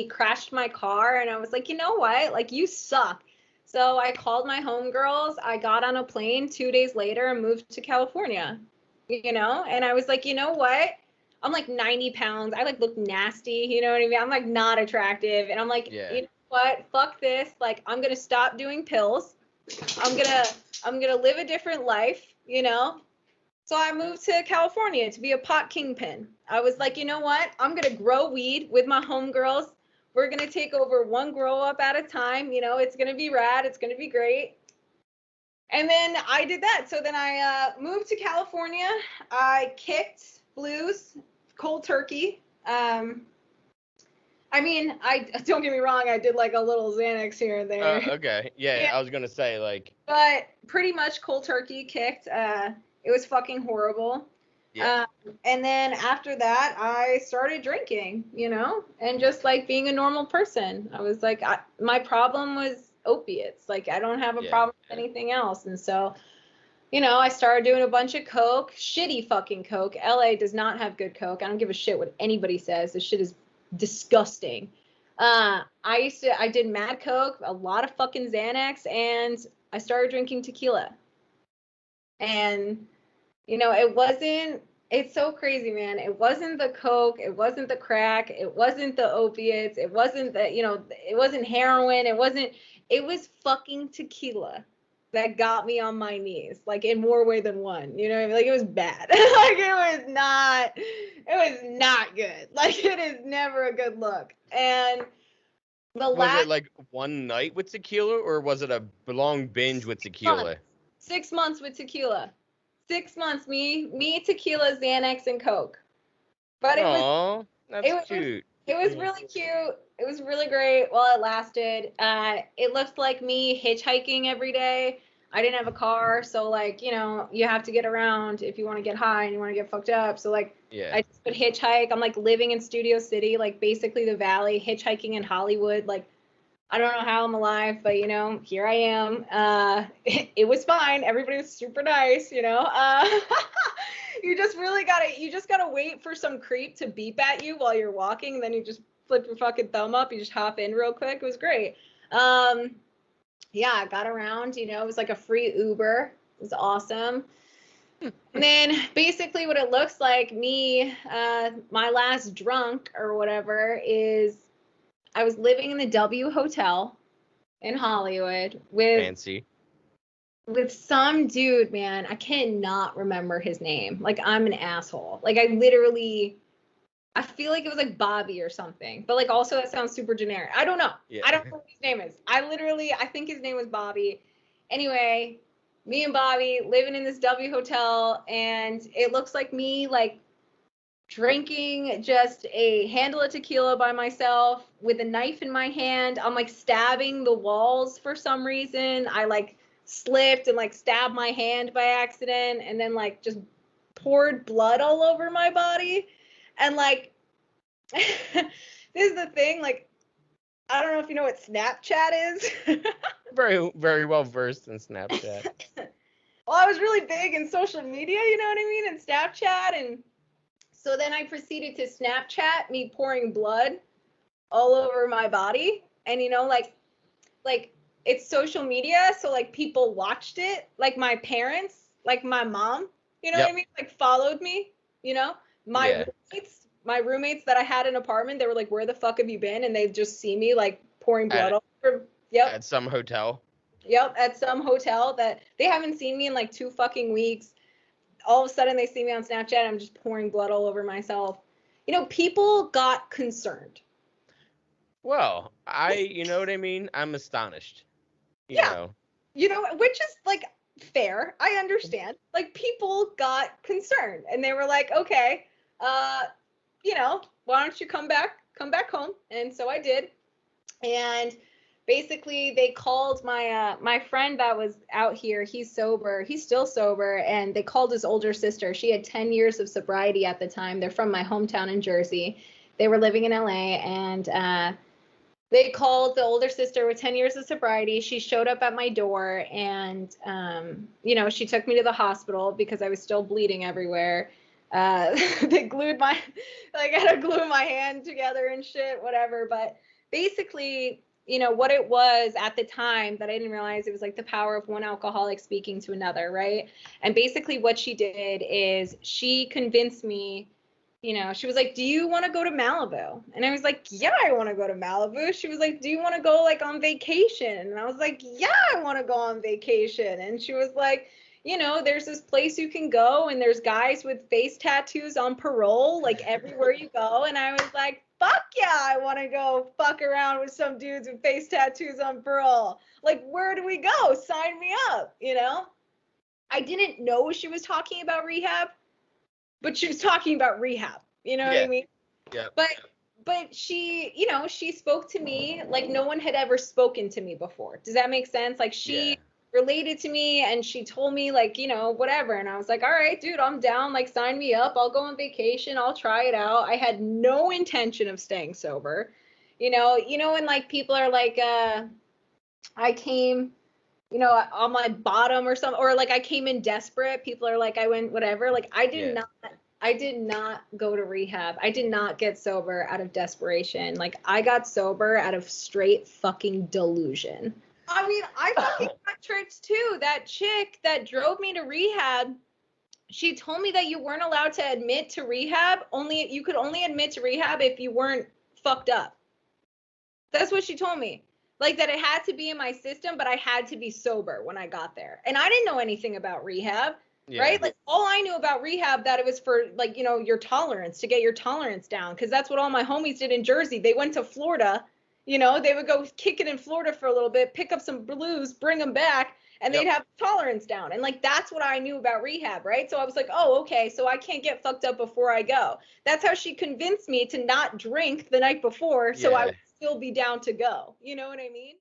crashed my car, and I was like, you know what? Like, you suck. So I called my homegirls. I got on a plane 2 days later and moved to California, and I was like, you know what? I'm like 90 pounds. I like look nasty. You know what I mean? I'm like not attractive. And I'm like, Yeah. you know what? Fuck this. Like, I'm going to stop doing pills. I'm going to live a different life. So I moved to California to be a pot kingpin. I was like, you know what? I'm going to grow weed with my homegirls. We're going to take over one grow up at a time. It's going to be rad. It's going to be great. And then I did that. So then I moved to California. I kicked blues, cold turkey. I mean, I don't get me wrong. I did like a little Xanax here and there. Okay. Yeah, I was gonna say like. But pretty much cold turkey kicked. It was fucking horrible. Yeah. And then after that, I started drinking, and just like being a normal person. I was like, my problem was opiates. Like, I don't have a problem with anything else. And so, I started doing a bunch of coke, shitty fucking coke. LA does not have good coke. I don't give a shit what anybody says. This shit is disgusting. I did mad coke, a lot of fucking Xanax, and I started drinking tequila. And, it's so crazy, man. It wasn't the coke. It wasn't the crack. It wasn't the opiates. It wasn't it wasn't heroin. It was fucking tequila that got me on my knees, like in more way than one. You know what I mean? Like, it was bad. Like, it was not good. Like, it is never a good look. And was it like one night with tequila, or was it a long binge with tequila? 6 months with tequila. 6 months, me, tequila, Xanax, and Coke. But that's cute. It was really cute. It was really great while it lasted. It looked like me hitchhiking every day. I didn't have a car, so like, you have to get around if you want to get high and you want to get fucked up. So like, I just would hitchhike. I'm like living in Studio City, like basically the Valley, hitchhiking in Hollywood. Like, I don't know how I'm alive, but here I am. It was fine. Everybody was super nice, you just gotta wait for some creep to beep at you while you're walking, and then you just flip your fucking thumb up, you just hop in real quick. It was great. I got around, it was like a free Uber. It was awesome. And then basically what it looks like, me, my last drunk or whatever is, I was living in the W Hotel in Hollywood with some dude, man. I cannot remember his name. Like, I'm an asshole. Like, I feel like it was like Bobby or something. But like, also that sounds super generic. I don't know. Yeah. I don't know what his name is. I think his name was Bobby. Anyway, me and Bobby living in this W Hotel, and it looks like me like drinking just a handle of tequila by myself with a knife in my hand. I'm like stabbing the walls for some reason. I like slipped and like stabbed my hand by accident, and then like just poured blood all over my body. And like, this is the thing, like, I don't know if you know what Snapchat is. Very, very well versed in Snapchat. Well, I was really big in social media, you know what I mean, and Snapchat, and so then I proceeded to Snapchat me pouring blood all over my body. And, like it's social media. So like people watched it, like my parents, like my mom, you know what I mean? Like followed me, my roommates that I had in an apartment, they were like, where the fuck have you been? And they just see me like pouring blood all over. At some hotel. At some hotel that they haven't seen me in like 2 fucking weeks. All of a sudden they see me on Snapchat, I'm just pouring blood all over myself. People got concerned. Well, you know what I mean? I'm astonished. You know, which is like fair. I understand. Like, people got concerned, and they were like, okay, why don't you come back home? And so I did. And basically they called my friend that was out here. He's sober. He's still sober. And they called his older sister. She had 10 years of sobriety at the time. They're from my hometown in Jersey. They were living in LA, and they called the older sister with 10 years of sobriety. She showed up at my door, and, she took me to the hospital because I was still bleeding everywhere. They glued my, like I had to glue my hand together and shit, whatever. But basically, you know, what it was at the time that I didn't realize, it was like the power of one alcoholic speaking to another, right? And basically what she did is she convinced me, you know, she was like, do you want to go to Malibu? And I was like, yeah, I want to go to Malibu. She was like, do you want to go like on vacation? And I was like, yeah, I want to go on vacation. And she was like, you know, there's this place you can go and there's guys with face tattoos on parole, like everywhere you go. And I was like, fuck yeah, I want to go fuck around with some dudes with face tattoos on parole. Like, where do we go? Sign me up, you know? I didn't know she was talking about rehab, but she was talking about rehab. You know what I mean? Yeah. But she, you know, she spoke to me like no one had ever spoken to me before. Does that make sense? Like she related to me and she told me like, you know, whatever. And I was like, all right, dude, I'm down. Like, sign me up. I'll go on vacation. I'll try it out. I had no intention of staying sober. You know, when like people are like, I came, you know, on my bottom or something, or like I came in desperate. People are like, I went whatever. Like I did not go to rehab. I did not get sober out of desperation. Like I got sober out of straight fucking delusion. I mean, I fucking got tricked too. That chick that drove me to rehab, she told me that you weren't allowed to admit to rehab. You could only admit to rehab if you weren't fucked up. That's what she told me. Like that it had to be in my system, but I had to be sober when I got there. And I didn't know anything about rehab, right? Like all I knew about rehab, that it was for like, you know, your tolerance, to get your tolerance down. Cause that's what all my homies did in Jersey. They went to Florida, you know, they would go kick it in Florida for a little bit, pick up some blues, bring them back, and they'd have tolerance down. And like, that's what I knew about rehab, right? So I was like, oh, okay, so I can't get fucked up before I go. That's how she convinced me to not drink the night before, so I would still be down to go. You know what I mean?